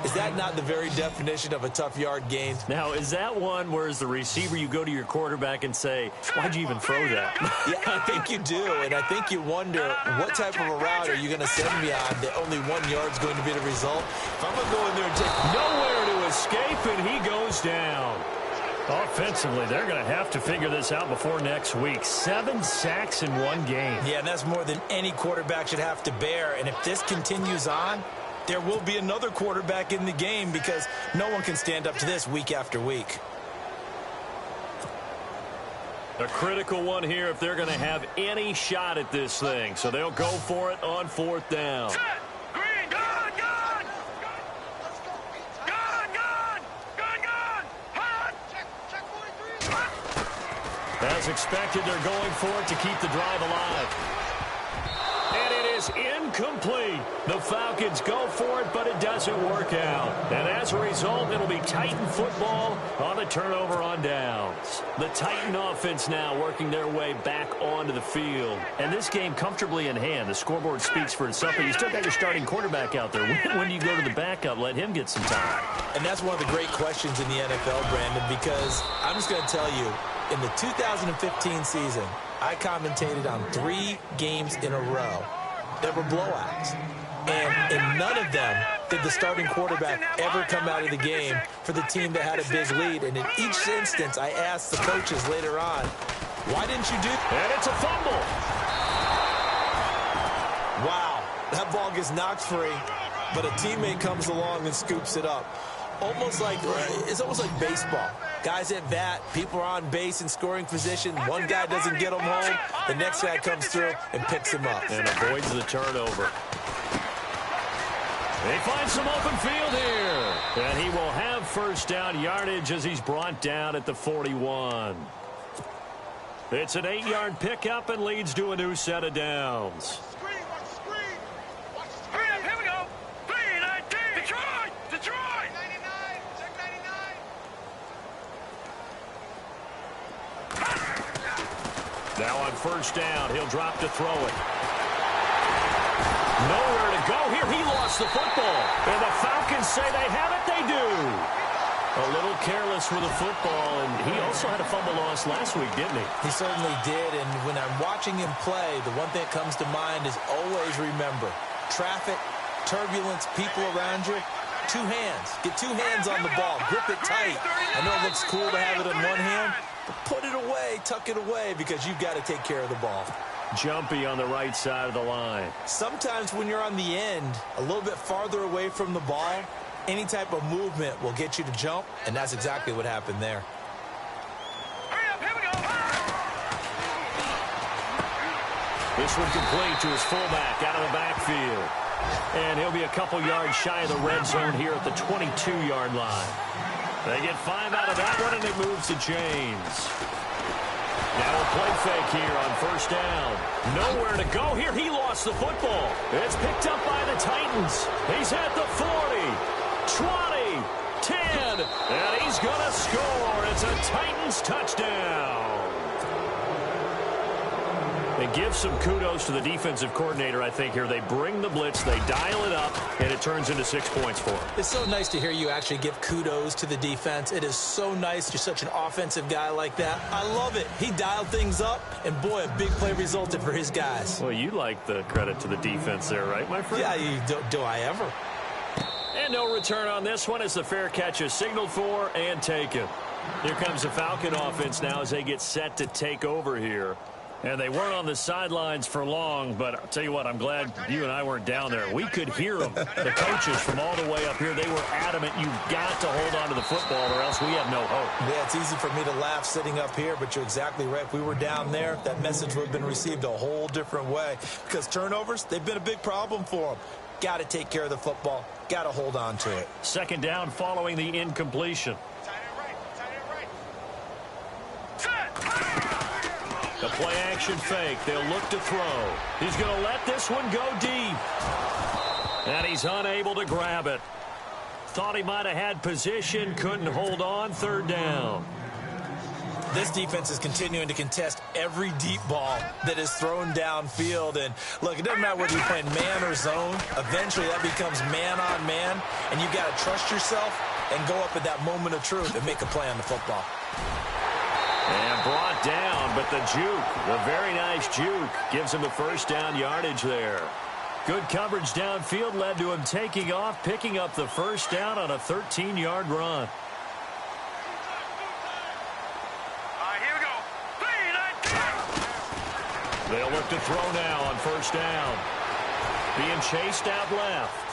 Is that not the very definition of a tough yard gain? Now, is that one where as the receiver you go to your quarterback and say, why'd you even throw that? Yeah, I think you do, and I think you wonder what type of a route are you going to send me on that only 1 yard's going to be the result? If I'm going to go in there and take nowhere to escape, and he goes down. Offensively, they're going to have to figure this out before next week. 7 sacks in 1 game. Yeah, and that's more than any quarterback should have to bear, and if this continues on, there will be another quarterback in the game because no one can stand up to this week after week. A critical one here if they're going to have any shot at this thing. So they'll go for it on 4th down. As expected, they're going for it to keep the drive alive. And it is incomplete. The Falcons go for it, but it doesn't work out. And as a result, it'll be Titan football on a turnover on downs. The Titan offense now working their way back onto the field. And this game comfortably in hand. The scoreboard speaks for itself, but you still got your starting quarterback out there. When do you go to the backup? Let him get some time. And that's one of the great questions in the NFL, Brandon, because I'm just going to tell you, in the 2015 season, I commentated on 3 games in a row. There were blowouts. And in none of them did the starting quarterback ever come out of the game for the team that had a big lead. And in each instance, I asked the coaches later on, why didn't you do that? And it's a fumble. Wow, that ball gets knocked free, but a teammate comes along and scoops it up. It's almost like baseball. Guys at bat, people are on base in scoring position. One guy doesn't get them home. The next guy comes through and picks him up. And avoids the turnover. He finds some open field here. And he will have 1st down yardage as he's brought down at the 41. It's an 8-yard pickup and leads to a new set of downs. Now on 1st down, he'll drop to throw it. Nowhere to go here. He lost the football. And the Falcons say they have it. They do. A little careless with the football, and he also had a fumble loss last week, didn't he? He certainly did, and when I'm watching him play, the one thing that comes to mind is always remember, traffic, turbulence, people around you, 2 hands. Get 2 hands on the ball. Grip it tight. I know it looks cool to have it in one hand, but put it away, tuck it away, because you've got to take care of the ball. Jumpy on the right side of the line. Sometimes when you're on the end, a little bit farther away from the ball, any type of movement will get you to jump, and that's exactly what happened there. This one complete to his fullback out of the backfield. And he'll be a couple yards shy of the red zone here at the 22-yard line. They get 5 out of that one, and it moves to James. Now a play fake here on 1st down. Nowhere to go here. He lost the football. It's picked up by the Titans. He's at the 40, 20, 10, and he's going to score. It's a Titans touchdown. And give some kudos to the defensive coordinator, I think, here. They bring the blitz, they dial it up, and it turns into 6 points for them. It's so nice to hear you actually give kudos to the defense. It is so nice. You're such an offensive guy like that. I love it. He dialed things up, and boy, a big play resulted for his guys. Well, you like the credit to the defense there, right, my friend? Yeah, do I ever? And no return on this one as the fair catch is signaled for and taken. Here comes the Falcon offense now as they get set to take over here. And they weren't on the sidelines for long, but I'll tell you what, I'm glad you and I weren't down there. We could hear them. The coaches from all the way up here, they were adamant, you've got to hold on to the football or else we have no hope. Yeah, it's easy for me to laugh sitting up here, but you're exactly right. If we were down there, that message would have been received a whole different way. Because turnovers, they've been a big problem for them. Got to take care of the football. Got to hold on to it. Second down following the incompletion. The play action fake. They'll look to throw. He's going to let this one go deep. And he's unable to grab it. Thought he might have had position. Couldn't hold on. Third down. This defense is continuing to contest every deep ball that is thrown downfield. And, look, it doesn't matter whether you're playing man or zone. Eventually, that becomes man on man. And you've got to trust yourself and go up at that moment of truth and make a play on the football. And brought down, but the juke, the very nice juke, gives him the first down yardage there. Good coverage downfield led to him taking off, picking up the first down on a 13-yard run. Here we go. They'll look to throw now on first down. Being chased out left.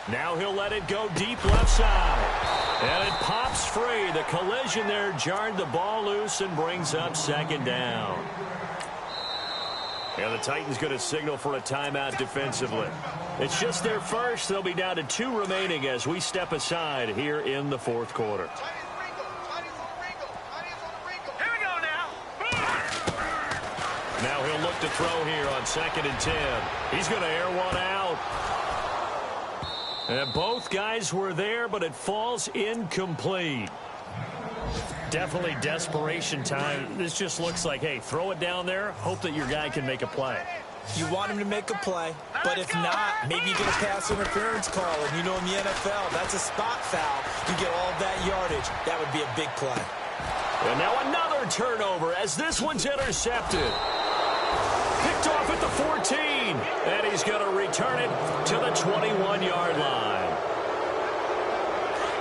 Now he'll let it go deep left side. And it pops free. The collision there jarred the ball loose and brings up second down. And the Titans going to signal for a timeout defensively. It's just their first. They'll be down to 2 remaining as we step aside here in the fourth quarter. Here we go now. Now he'll look to throw here on 2nd and 10. He's going to air one out. And both guys were there, but it falls incomplete. Definitely desperation time. This just looks like, hey, throw it down there, hope that your guy can make a play. You want him to make a play, but if not, maybe you get a pass interference call. And you know in the NFL, that's a spot foul. You get all of that yardage. That would be a big play. And now another turnover as this one's intercepted. Picked off at the 14, and he's going to return it to the 21-yard line.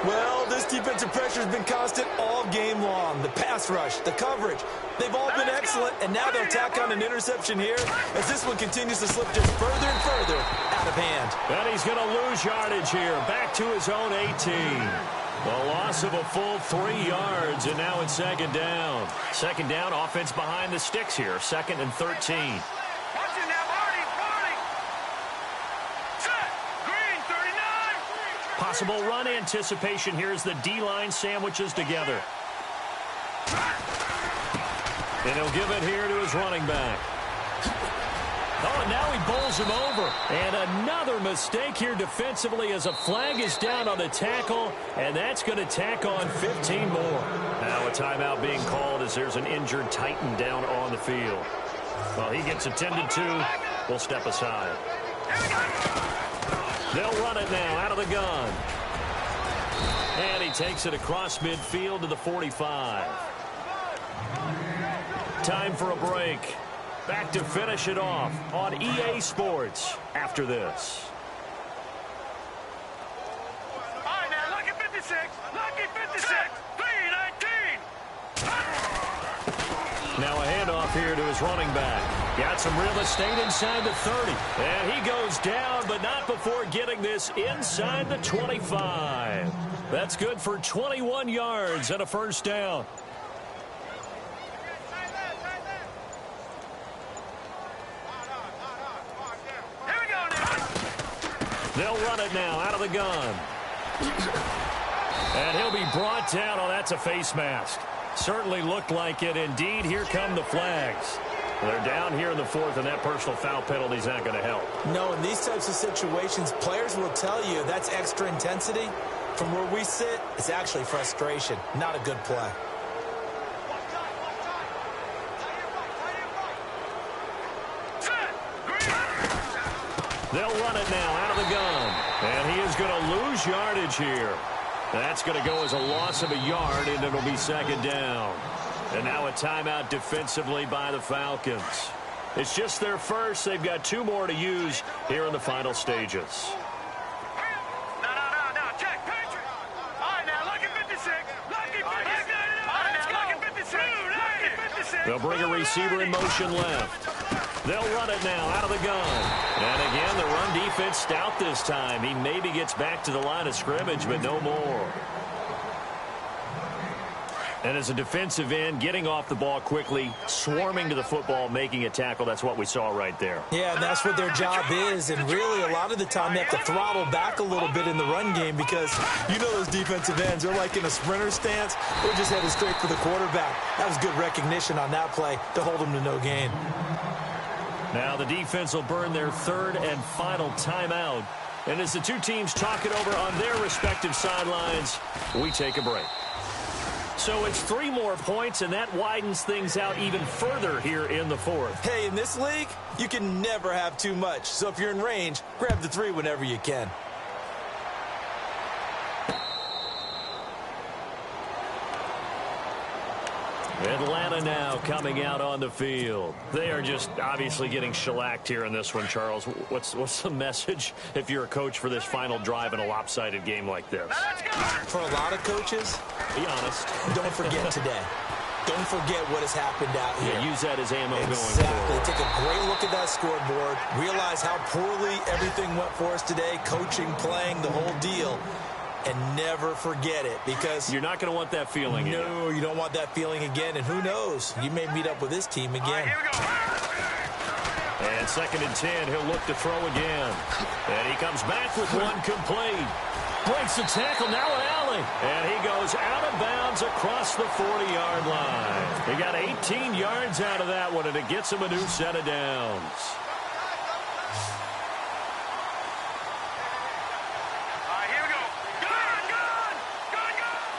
Well, this defensive pressure has been constant all game long. The pass rush, the coverage, they've all been excellent, and now they'll tack on an interception here as this one continues to slip just further and further out of hand. And he's going to lose yardage here, back to his own 18. A loss of a full 3 yards, and now it's second down. Second down, offense behind the sticks here, 2nd and 13. Watch it now, Marty. Set. Green, 39. Possible run anticipation here as the D-line sandwiches together. And he'll give it here to his running back. Oh, and now he bowls him over. And another mistake here defensively as a flag is down on the tackle, and that's going to tack on 15 more. Now a timeout being called as there's an injured Titan down on the field. Well, he gets attended to. We'll step aside. They'll run it now out of the gun. And he takes it across midfield to the 45. Time for a break. Back to finish it off on EA Sports after this. All right, now, lucky 56. Lucky 56. 3-19. Now a handoff here to his running back. Got some real estate inside the 30. And he goes down, but not before getting this inside the 25. That's good for 21 yards and a first down. They'll run it now out of the gun. And he'll be brought down. Oh, that's a face mask. Certainly looked like it. Indeed, here come the flags. They're down here in the 4th, and that personal foul penalty is not going to help. No, in these types of situations, players will tell you that's extra intensity. From where we sit, it's actually frustration, not a good play. They'll run it now out of the gun. And he is going to lose yardage here. That's going to go as a loss of a yard, and it'll be second down. And now a timeout defensively by the Falcons. It's just their first. They've got 2 more to use here in the final stages. No, check. All right, now, lucky 56. Lucky 56. All right, now, lucky 56. Lucky 56. They'll bring a receiver in motion left. They'll run it now out of the gun. And again, the run defense stout this time. He maybe gets back to the line of scrimmage, but no more. And as a defensive end, getting off the ball quickly, swarming to the football, making a tackle, that's what we saw right there. Yeah, and that's what their job is. And really, a lot of the time, they have to throttle back a little bit in the run game because you know those defensive ends, they're like in a sprinter stance. They're just headed straight for the quarterback. That was good recognition on that play to hold them to no gain. Now the defense will burn their 3rd and final timeout. And as the 2 teams talk it over on their respective sidelines, we take a break. So it's 3 more points, and that widens things out even further here in the 4th. Hey, in this league, you can never have too much. So if you're in range, grab the 3 whenever you can. Atlanta now coming out on the field. They are just obviously getting shellacked here in this one, Charles. What's the message if you're a coach for this final drive in a lopsided game like this? For a lot of coaches, be honest. Don't forget today. Don't forget what has happened out here. Yeah, use that as ammo going forward. forward. Take a great look at that scoreboard. Realize how poorly everything went for us today. Coaching, playing, the whole deal. And never forget it, because you're not going to want that feeling again. No, you don't want that feeling again. And who knows? You may meet up with this team again. And 2nd and 10, he'll look to throw again. And he comes back with one complete. Breaks the tackle, now an alley. And he goes out of bounds across the 40-yard line. He got 18 yards out of that one, and it gets him a new set of downs.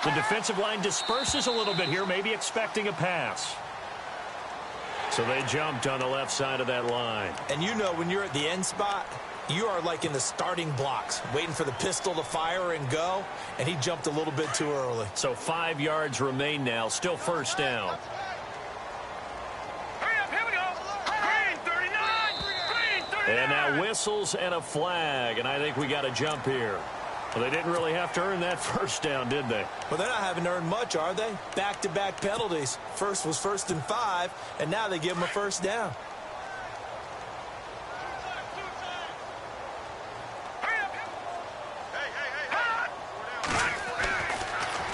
The defensive line disperses a little bit here, maybe expecting a pass. So they jumped on the left side of that line. And you know when you're at the end spot, you are like in the starting blocks, waiting for the pistol to fire and go, and he jumped a little bit too early. So 5 yards remain now, still first down. Hurry up, here we go. Green 39. Green 39. And now whistles and a flag, and I think we got a jump here. Well, they didn't really have to earn that first down, did they? Well, they're not having earned much, are they? Back-to-back penalties. First was 1st and 5, and now they give them a first down.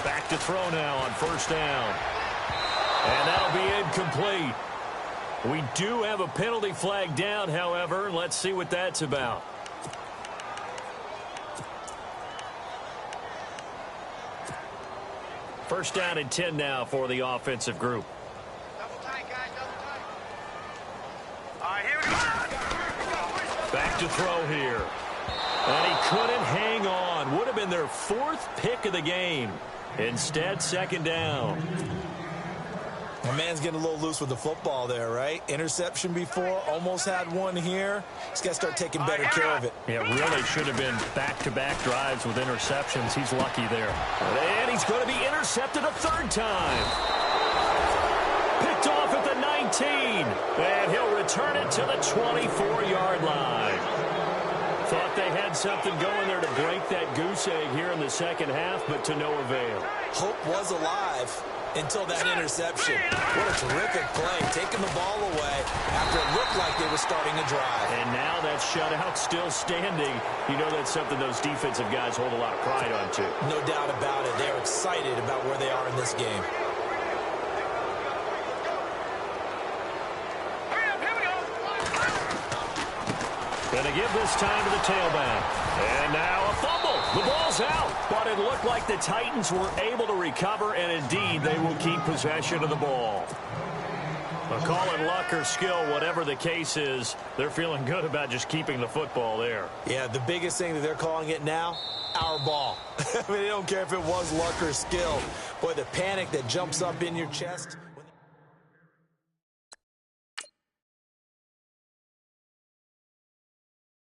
Back to throw now on first down. And that'll be incomplete. We do have a penalty flag down, however. Let's see what that's about. First down and 10 now for the offensive group. Double tight, guys, double tight. All right, here we go. Back to throw here. And he couldn't hang on. Would have been their 4th pick of the game. Instead, second down. My man's getting a little loose with the football there, right? Interception before, almost had one here. He's got to start taking better care of it. Yeah, really should have been back-to-back drives with interceptions. He's lucky there. And he's going to be intercepted a 3rd time. Picked off at the 19. And he'll return it to the 24-yard line. Thought they had something going there to break that goose egg here in the second half, but to no avail. Hope was alive until that interception. What a terrific play, taking the ball away after it looked like they were starting a drive. And now that shutout still standing. You know that's something those defensive guys hold a lot of pride on, too. No doubt about it. They're excited about where they are in this game. Going to give this time to the tailback. And now a fumble. The ball's out. But it looked like the Titans were able to recover, and indeed they will keep possession of the ball. Call it luck or skill, whatever the case is, they're feeling good about just keeping the football there. Yeah, the biggest thing that they're calling it now, our ball. I mean, they don't care if it was luck or skill. Boy, the panic that jumps up in your chest.